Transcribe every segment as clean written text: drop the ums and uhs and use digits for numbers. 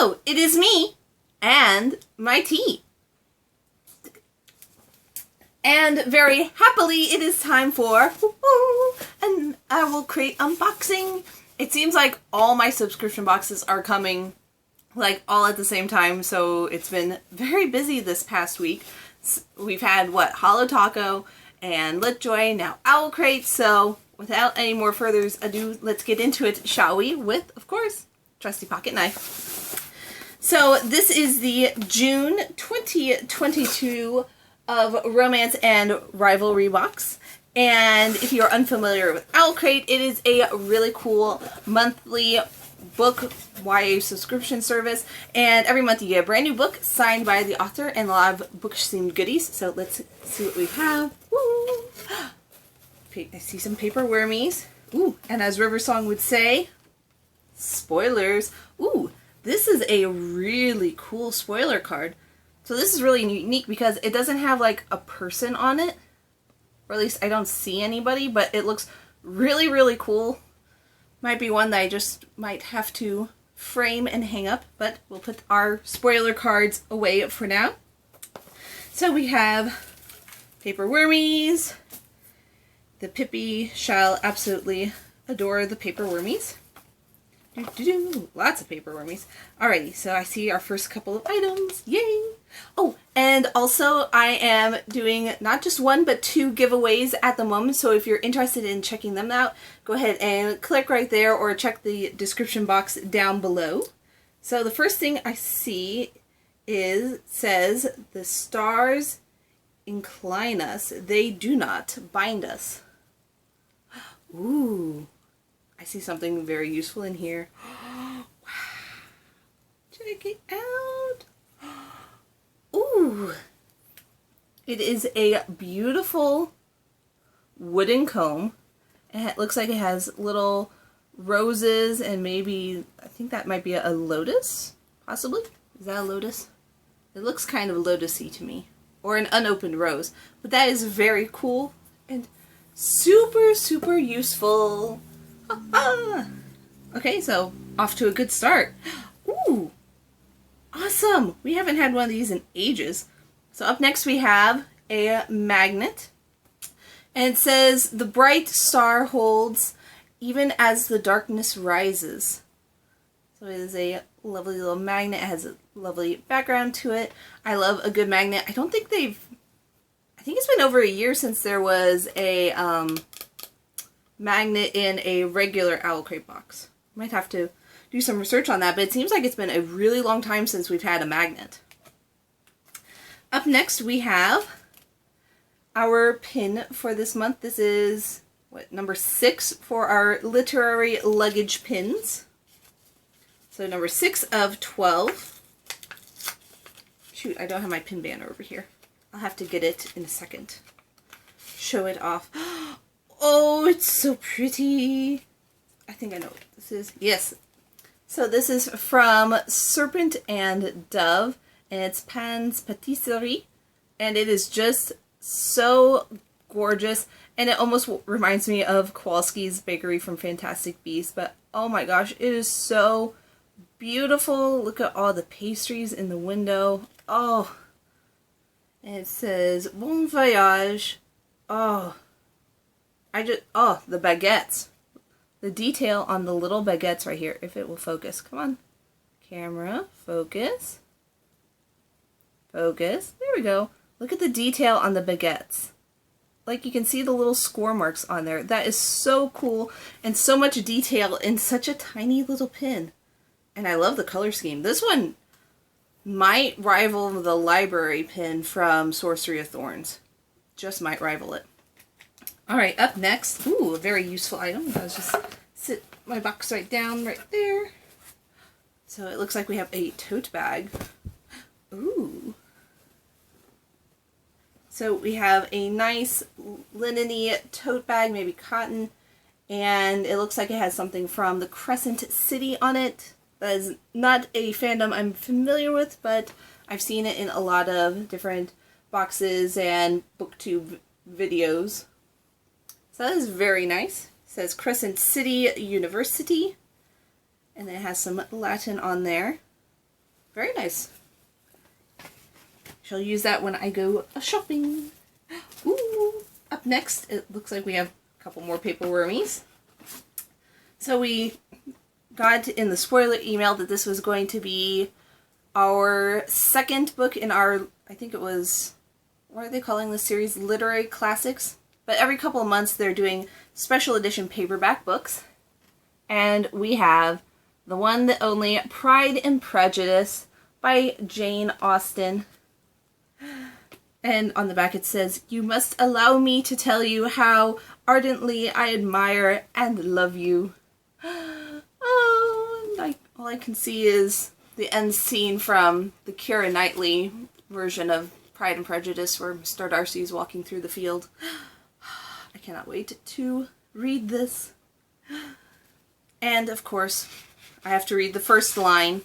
Hello, it is me and my tea. And very happily, it is time for an Owlcrate unboxing. It seems like all my subscription boxes are coming like all at the same time, so it's been very busy this past week. We've had, what, Hollow Taco and LitJoy, now Owlcrate, so without any more further ado, let's get into it, shall we? With, of course, trusty pocket knife. So this is the June 2022 of Romance and Rivalry box. And if you're unfamiliar with Owlcrate, it is a really cool monthly book YA subscription service. And every month you get a brand new book signed by the author and a lot of bookish-themed goodies. So let's see what we have. Woo! I see some paper wormies. Ooh, and as River Song would say, spoilers. Ooh, this is a really cool spoiler card. So this is really unique because it doesn't have like a person on it. Or at least I don't see anybody, but it looks really, really cool. Might be one that I just might have to frame and hang up, but we'll put our spoiler cards away for now. So we have paper wormies. The Pippi shall absolutely adore the paper wormies. Lots of paper wormies. Alrighty, so I see our first couple of items. Yay! Oh, and also I am doing not just one but two giveaways at the moment, so if you're interested in checking them out, go ahead and click right there or check the description box down below. So the first thing I see says, "The stars incline us, they do not bind us." Ooh, I see something very useful in here. Wow, check it out. Ooh, it is a beautiful wooden comb. It looks like it has little roses and maybe, I think that might be a lotus, possibly. Is that a lotus? It looks kind of lotusy to me, or an unopened rose, but that is very cool and super, super useful. Okay, so off to a good start. Ooh, awesome! We haven't had one of these in ages. So up next we have a magnet. And it says, "The bright star holds even as the darkness rises." So it is a lovely little magnet. It has a lovely background to it. I love a good magnet. I think it's been over a year since there was a magnet in a regular Owlcrate box. Might have to do some research on that, but it seems like it's been a really long time since we've had a magnet. Up next we have our pin for this month. This is, what, number 6 for our literary luggage pins. So number 6 of 12. Shoot, I don't have my pin banner over here. I'll have to get it in a second. Show it off. Oh, it's so pretty. I think I know what this is. Yes. So this is from Surpent and Dove, and it's Pan's Patisserie, and it is just so gorgeous, and it almost reminds me of Kowalski's Bakery from Fantastic Beasts, but oh my gosh, it is so beautiful. Look at all the pastries in the window. Oh, and it says Bon Voyage. Oh, the baguettes. The detail on the little baguettes right here, if it will focus. Come on. Camera, focus. Focus. There we go. Look at the detail on the baguettes. Like, you can see the little score marks on there. That is so cool, and so much detail in such a tiny little pin. And I love the color scheme. This one might rival the library pin from Sorcery of Thorns. Just might rival it. Alright, up next, ooh, a very useful item. I'll just sit my box right down right there. So it looks like we have a tote bag. Ooh. So we have a nice linen-y tote bag, maybe cotton, and it looks like it has something from the Crescent City on it. That is not a fandom I'm familiar with, but I've seen it in a lot of different boxes and booktube videos. So that is very nice. It says Crescent City University, and it has some Latin on there. Very nice. Shall use that when I go shopping. Ooh. Up next, it looks like we have a couple more paper wormies. So we got in the spoiler email that this was going to be our second book in our, I think it was, what are they calling this series? Literary Classics. But every couple of months they're doing special edition paperback books. And we have the one that only, Pride and Prejudice by Jane Austen. And on the back it says, "You must allow me to tell you how ardently I admire and love you." Oh, and all I can see is the end scene from the Keira Knightley version of Pride and Prejudice where Mr. Darcy is walking through the field. I cannot wait to read this. And of course, I have to read the first line.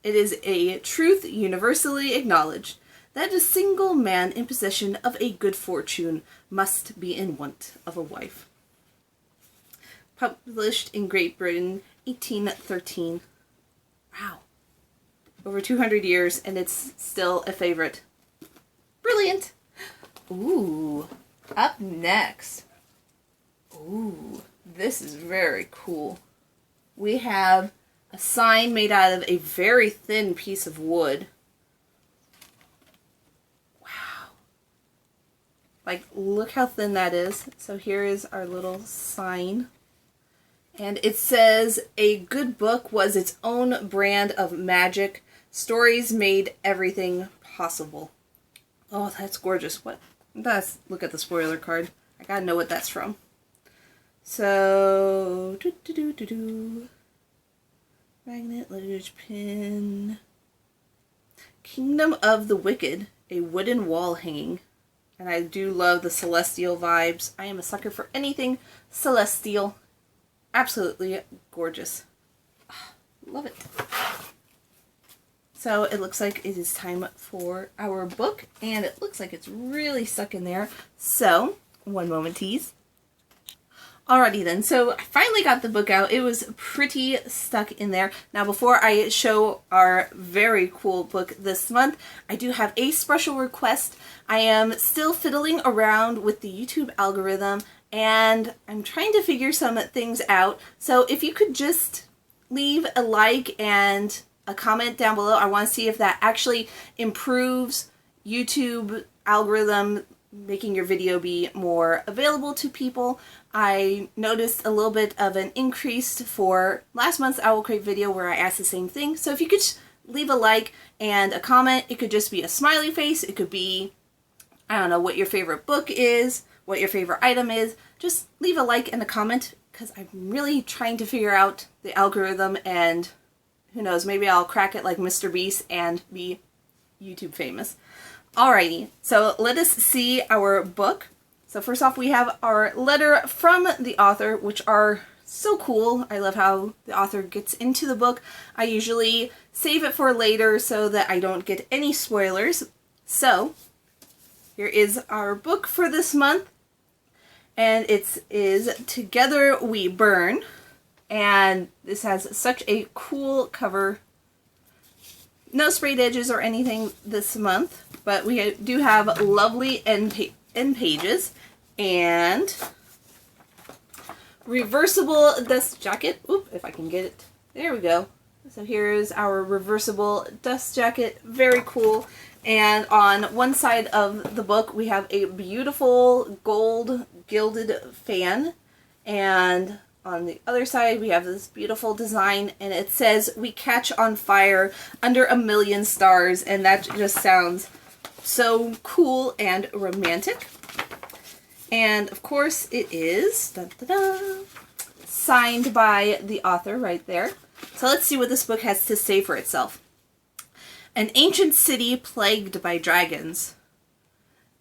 "It is a truth universally acknowledged that a single man in possession of a good fortune must be in want of a wife." Published in Great Britain, 1813. Wow. Over 200 years, and it's still a favorite. Brilliant! Ooh. Up next. Ooh. This is very cool. We have a sign made out of a very thin piece of wood. Like, look how thin that is. So here is our little sign. And it says, "A good book was its own brand of magic. Stories made everything possible." Oh, that's gorgeous. What? Look at the spoiler card. I gotta know what that's from. So, magnet, luggage, pin. Kingdom of the Wicked, a wooden wall hanging. And I do love the celestial vibes. I am a sucker for anything celestial. Absolutely gorgeous. Love it. So it looks like it is time for our book. And it looks like it's really stuck in there. So, one moment, tease. Alrighty then, so I finally got the book out. It was pretty stuck in there. Now before I show our very cool book this month, I do have a special request. I am still fiddling around with the YouTube algorithm and I'm trying to figure some things out. So if you could just leave a like and a comment down below. I want to see if that actually improves YouTube algorithm, making your video be more available to people. I noticed a little bit of an increase for last month's Owlcrate video where I asked the same thing. So if you could just leave a like and a comment, it could just be a smiley face. It could be, I don't know, what your favorite book is, what your favorite item is. Just leave a like and a comment because I'm really trying to figure out the algorithm and who knows, maybe I'll crack it like Mr. Beast and be YouTube famous. Alrighty, so let us see our book. So first off, we have our letter from the author, which are so cool. I love how the author gets into the book. I usually save it for later so that I don't get any spoilers. So here is our book for this month. And it is Together We Burn. And this has such a cool cover. No sprayed edges or anything this month, but we do have lovely end pages and reversible dust jacket. Oop, if I can get it. There we go. So here's our reversible dust jacket. Very cool. And on one side of the book, we have a beautiful gold gilded fan. And on the other side, we have this beautiful design, and it says, "We catch on fire under a million stars," and that just sounds so cool and romantic. And of course, it is signed by the author right there. So let's see what this book has to say for itself. An ancient city plagued by dragons,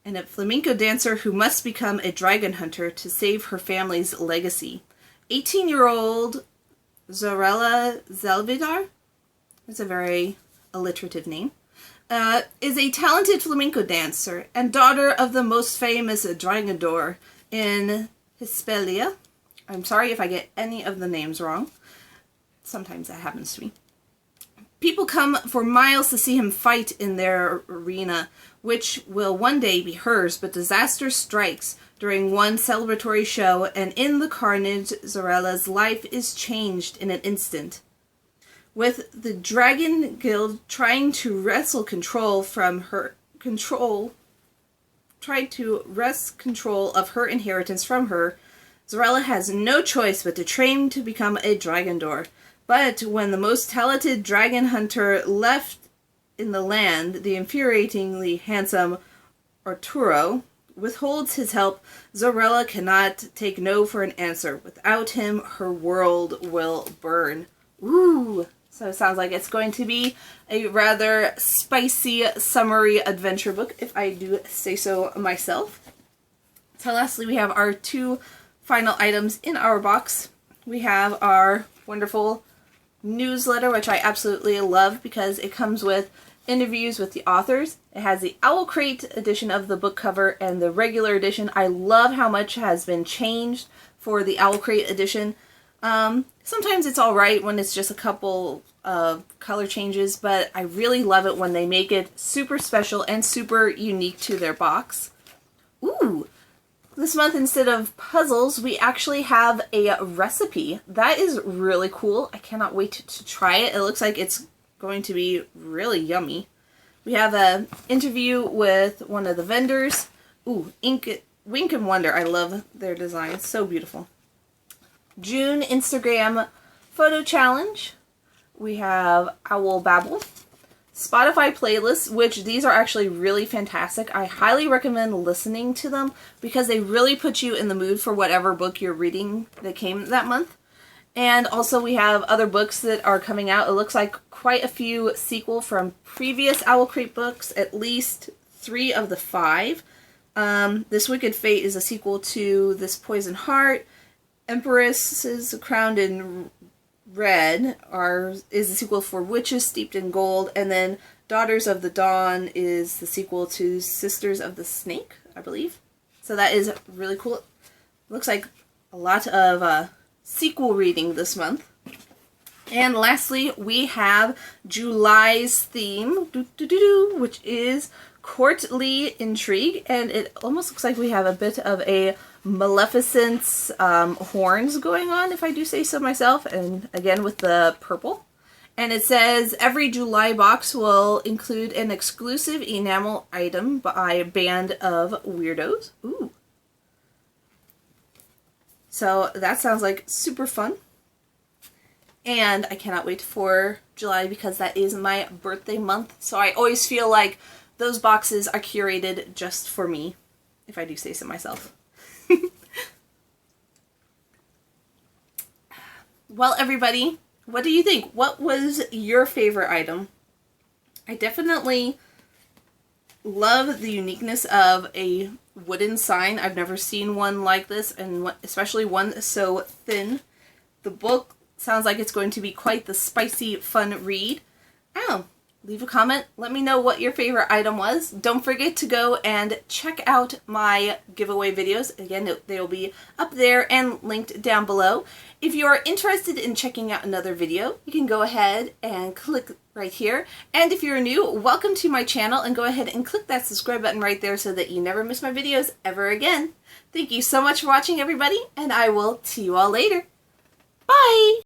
and a flamenco dancer who must become a dragon hunter to save her family's legacy. 18-year-old Zorella Zelvidar, that's a very alliterative name, is a talented flamenco dancer and daughter of the most famous dragador in Hispalia. I'm sorry if I get any of the names wrong. Sometimes that happens to me. People come for miles to see him fight in their arena, which will one day be hers, but disaster strikes during one celebratory show, and in the carnage, Zorella's life is changed in an instant. With the Dragon Guild trying to wrest control of her inheritance from her, Zorella has no choice but to train to become a Dragondor. But when the most talented dragon hunter left in the land, the infuriatingly handsome Arturo, withholds his help, Zorella cannot take no for an answer. Without him, her world will burn. Ooh! So it sounds like it's going to be a rather spicy, summery adventure book, if I do say so myself. So lastly, we have our two final items in our box. We have our wonderful newsletter, which I absolutely love because it comes with interviews with the authors. It has the Owlcrate edition of the book cover and the regular edition. I love how much has been changed for the Owlcrate edition. Sometimes it's alright when it's just a couple of color changes, but I really love it when they make it super special and super unique to their box. Ooh! This month, instead of puzzles, we actually have a recipe. That is really cool. I cannot wait to try it. It looks like it's going to be really yummy. We have an interview with one of the vendors. Ooh, Wink and Wonder. I love their design. It's so beautiful. June Instagram photo challenge. We have Owl Babble. Spotify playlists, which these are actually really fantastic. I highly recommend listening to them because they really put you in the mood for whatever book you're reading that came that month. And also we have other books that are coming out. It looks like quite a few sequel from previous Owlcrate books, at least 3 of the 5. This Wicked Fate is a sequel to This Poison Heart. Empresses Crowned in Red is the sequel for Witches Steeped in Gold, and then Daughters of the Dawn is the sequel to Sisters of the Snake, I believe. So that is really cool. Looks like a lot of sequel reading this month. And lastly, we have July's theme, which is courtly intrigue, and it almost looks like we have a bit of a Maleficent's horns going on, if I do say so myself, and again with the purple. And it says every July box will include an exclusive enamel item by a band of weirdos. Ooh. So that sounds like super fun. And I cannot wait for July because that is my birthday month. So I always feel like those boxes are curated just for me, if I do say so myself. Well, everybody, what do you think? What was your favorite item? I definitely love the uniqueness of a wooden sign. I've never seen one like this, and especially one so thin. The book sounds like it's going to be quite the spicy, fun read. Oh, leave a comment. Let me know what your favorite item was. Don't forget to go and check out my giveaway videos. Again, they will be up there and linked down below. If you are interested in checking out another video, you can go ahead and click right here. And if you're new, welcome to my channel, and go ahead and click that subscribe button right there so that you never miss my videos ever again. Thank you so much for watching, everybody, and I will see you all later. Bye!